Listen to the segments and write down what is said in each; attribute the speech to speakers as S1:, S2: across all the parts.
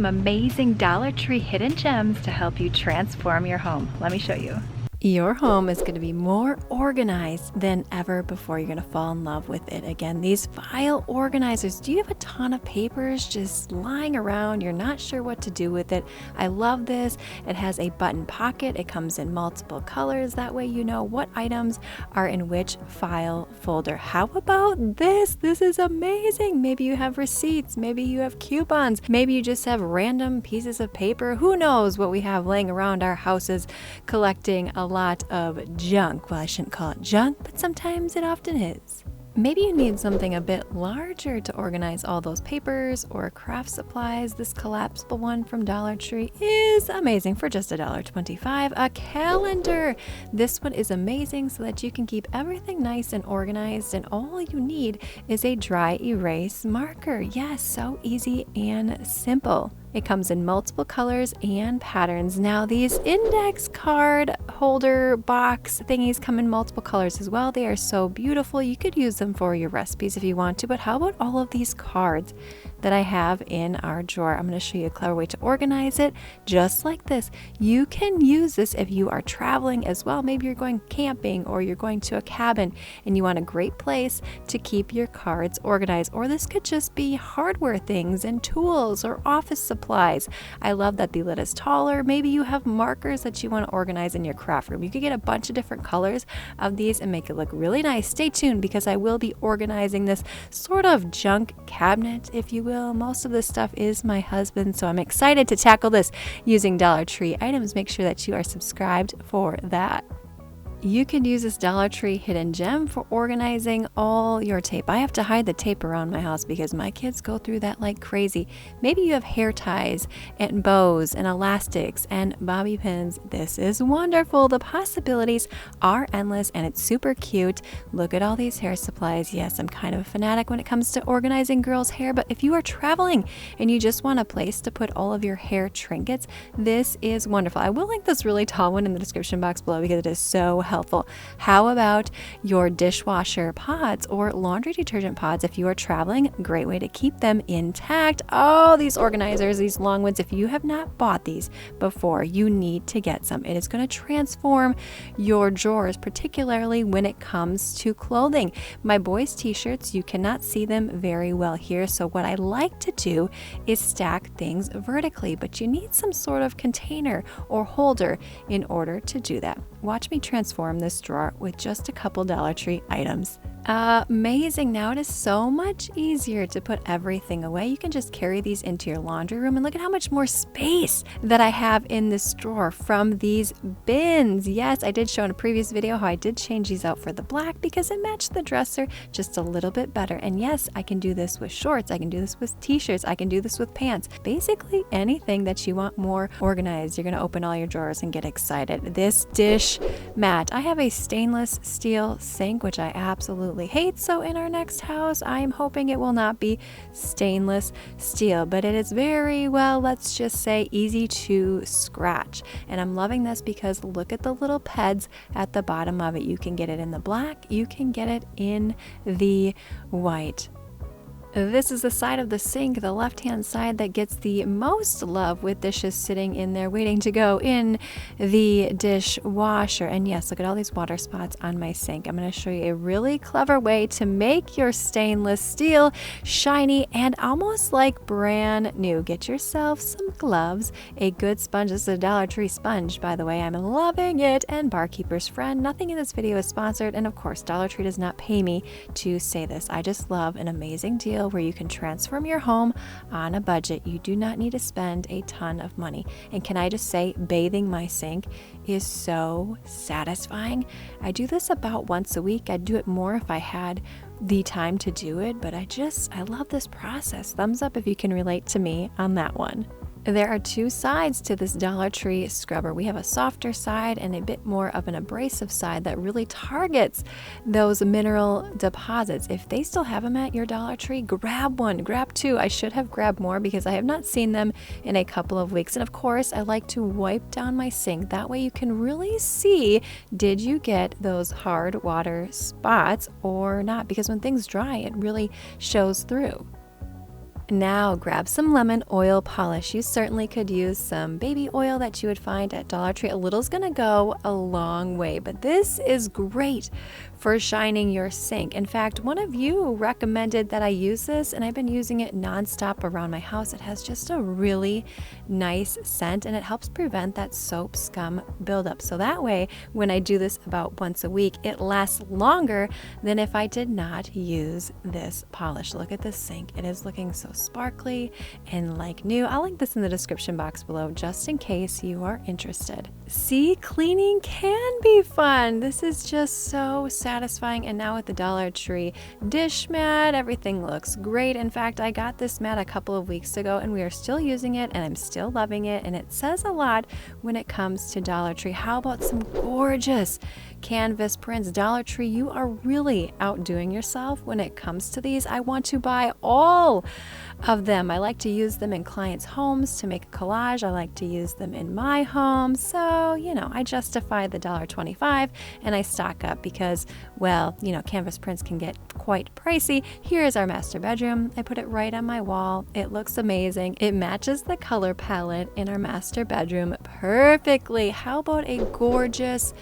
S1: some amazing Dollar Tree hidden gems to help you transform your home. Let me show you. Your home is going to be more organized than ever before. You're going to fall in love with it. Again, these file organizers. Do you have a ton of papers just lying around? You're not sure what to do with it. I love this. It has a button pocket. It comes in multiple colors. That way you know what items are in which file folder. How about this? This is amazing. Maybe you have receipts. Maybe you have coupons. Maybe you just have random pieces of paper. Who knows what we have laying around our houses collecting a lot of junk. Well, I shouldn't call it junk, but sometimes it often is. Maybe you need something a bit larger to organize all those papers or craft supplies. This collapsible one from Dollar Tree is amazing for just $1.25. A calendar. This one is amazing so that you can keep everything nice and organized, and all you need is a dry erase marker. Yes, so easy and simple. It comes in multiple colors and patterns. Now, these index card holder box thingies come in multiple colors as well. They are so beautiful. You could use them for your recipes if you want to, but how about all of these cards that I have in our drawer? I'm going to show you a clever way to organize it just like this. You can use this if you are traveling as well. Maybe you're going camping or you're going to a cabin and you want a great place to keep your cards organized. Or this could just be hardware things and tools or office supplies. I love that the lid is taller. Maybe you have markers that you want to organize in your craft room. You could get a bunch of different colors of these and make it look really nice. Stay tuned because I will be organizing this sort of junk cabinet, if you will. Most of this stuff is my husband's, so I'm excited to tackle this using Dollar Tree items. Make sure that you are subscribed for that. You could use this Dollar Tree hidden gem for organizing all your tape. I have to hide the tape around my house because my kids go through that like crazy. Maybe you have hair ties and bows and elastics and bobby pins. This is wonderful. The possibilities are endless and it's super cute. Look at all these hair supplies. Yes, I'm kind of a fanatic when it comes to organizing girls' hair, but if you are traveling and you just want a place to put all of your hair trinkets, this is wonderful. I will link this really tall one in the description box below because it is so helpful. How about your dishwasher pods or laundry detergent pods? If you are traveling, great way to keep them intact. Oh, these organizers, these long ones, if you have not bought these before, you need to get some. It is going to transform your drawers, particularly when it comes to clothing. My boys' t-shirts, you cannot see them very well here, so what I like to do is stack things vertically, but you need some sort of container or holder in order to do that. Watch me transform this drawer with just a couple Dollar Tree items. Amazing. Now it is so much easier to put everything away. You can just carry these into your laundry room and look at how much more space that I have in this drawer from these bins. Yes, I did show in a previous video how I did change these out for the black because it matched the dresser just a little bit better. And yes, I can do this with shorts. I can do this with t-shirts. I can do this with pants. Basically anything that you want more organized. You're going to open all your drawers and get excited. This dish mat. I have a stainless steel sink, which I absolutely hate, so in our next house I am hoping it will not be stainless steel, but it is very well, let's just say, easy to scratch. And I'm loving this because look at the little pads at the bottom of it. You can get it in the black, you can get it in the white. This is the side of the sink, the left-hand side, that gets the most love with dishes sitting in there waiting to go in the dishwasher. And yes, look at all these water spots on my sink. I'm going to show you a really clever way to make your stainless steel shiny and almost like brand new. Get yourself some gloves, a good sponge. This is a Dollar Tree sponge, by the way. I'm loving it. And Barkeeper's Friend. Nothing in this video is sponsored. And of course, Dollar Tree does not pay me to say this. I just love an amazing deal where you can transform your home on a budget. You do not need to spend a ton of money. And can I just say, bathing my sink is so satisfying. I do this about once a week. I'd do it more if I had the time to do it, but I love this process. Thumbs up if you can relate to me on that one. There are two sides to this Dollar Tree scrubber. We have a softer side and a bit more of an abrasive side that really targets those mineral deposits. If they still have them at your Dollar Tree, grab one, grab two. I should have grabbed more because I have not seen them in a couple of weeks. And of course, I like to wipe down my sink. That way you can really see, did you get those hard water spots or not? Because when things dry, it really shows through. Now grab some lemon oil polish. You certainly could use some baby oil that you would find at Dollar Tree. A little's gonna go a long way, but this is great for shining your sink. In fact, one of you recommended that I use this, and I've been using it nonstop around my house. It has just a really nice scent, and it helps prevent that soap scum buildup. So that way, when I do this about once a week, it lasts longer than if I did not use this polish. Look at this sink. It is looking so sparkly and like new. I'll link this in the description box below just in case you are interested. See, cleaning can be fun. This is just so satisfying. And now with the Dollar Tree dish mat, everything looks great. In fact, I got this mat a couple of weeks ago and we are still using it and I'm still loving it. And it says a lot when it comes to Dollar Tree. How about some gorgeous canvas prints? Dollar Tree, you are really outdoing yourself when it comes to these. I want to buy all of them. I like to use them in clients' homes to make a collage. I like to use them in my home. So, you know, I justify the $1.25 and I stock up because, well, you know, canvas prints can get quite pricey. Here is our master bedroom. I put it right on my wall. It looks amazing. It matches the color palette in our master bedroom perfectly. How about a gorgeous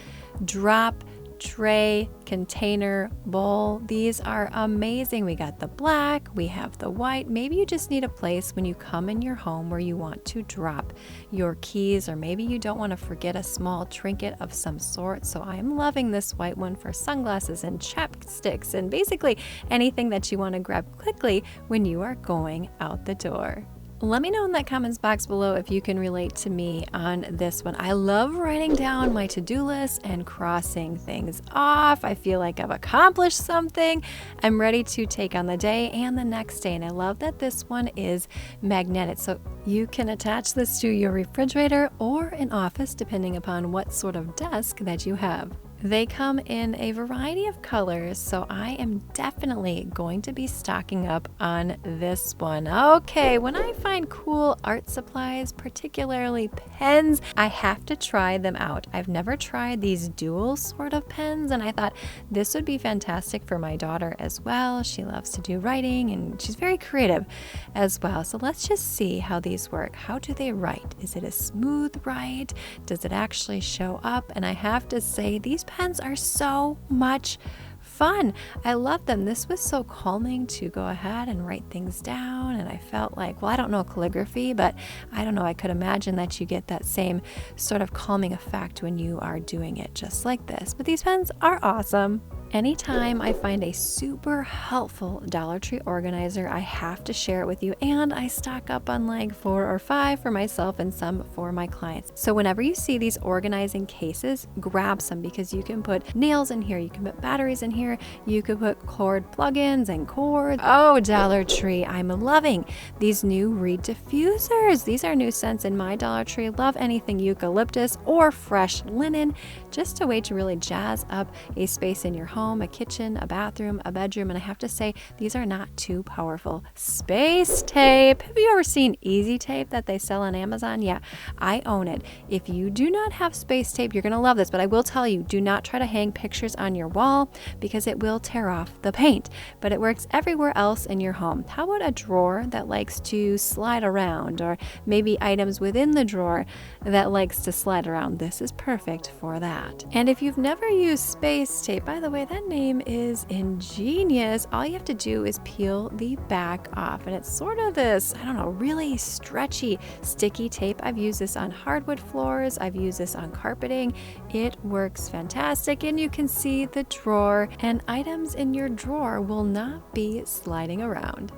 S1: drop tray, container, bowl? These are amazing. We got the black, we have the white. Maybe you just need a place when you come in your home where you want to drop your keys, or maybe you don't want to forget a small trinket of some sort. So I'm loving this white one for sunglasses and chapsticks and basically anything that you want to grab quickly when you are going out the door. Let me know in that comments box below if you can relate to me on this one. I love writing down my to-do list and crossing things off. I feel like I've accomplished something. I'm ready to take on the day and the next day. And I love that this one is magnetic. So you can attach this to your refrigerator or an office, depending upon what sort of desk that you have. They come in a variety of colors, so I am definitely going to be stocking up on this one. Okay, when I find cool art supplies, particularly pens, I have to try them out. I've never tried these dual sort of pens, and I thought this would be fantastic for my daughter as well. She loves to do writing, and she's very creative as well. So let's just see how these work. How do they write? Is it a smooth write? Does it actually show up? And I have to say, these pens are so much fun. I love them. This was so calming to go ahead and write things down, and I felt like, well, I don't know calligraphy, but I don't know, I could imagine that you get that same sort of calming effect when you are doing it just like this. But these pens are awesome. Anytime I find a super helpful Dollar Tree organizer, I have to share it with you, and I stock up on like 4 or 5 for myself and some for my clients. So whenever you see these organizing cases, grab some, because you can put nails in here, you can put batteries in here, you could put cord plugins and cords. Oh, Dollar Tree, I'm loving these new reed diffusers. These are new scents in my Dollar Tree. Love anything eucalyptus or fresh linen, just a way to really jazz up a space in your home, a kitchen, a bathroom, a bedroom. And I have to say, these are not too powerful. Space tape. Have you ever seen Easy Tape that they sell on Amazon? Yeah, I own it. If you do not have space tape, you're going to love this, but I will tell you, do not try to hang pictures on your wall because it will tear off the paint, but it works everywhere else in your home. How about a drawer that likes to slide around, or maybe items within the drawer that likes to slide around? This is perfect for that. And if you've never used space tape, by the way, that name is ingenious. All you have to do is peel the back off, and it's sort of this, I don't know, really stretchy, sticky tape. I've used this on hardwood floors. I've used this on carpeting. It works fantastic, and you can see the drawer, and items in your drawer will not be sliding around.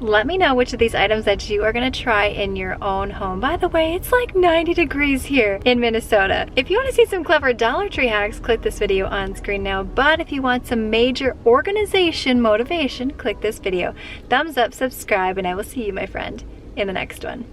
S1: Let me know which of these items that you are going to try in your own home. By the way, it's like 90 degrees here in Minnesota. If you want to see some clever Dollar Tree hacks, click this video on screen now. But if you want some major organization motivation, click this video. Thumbs up, subscribe, and I will see you, my friend, in the next one.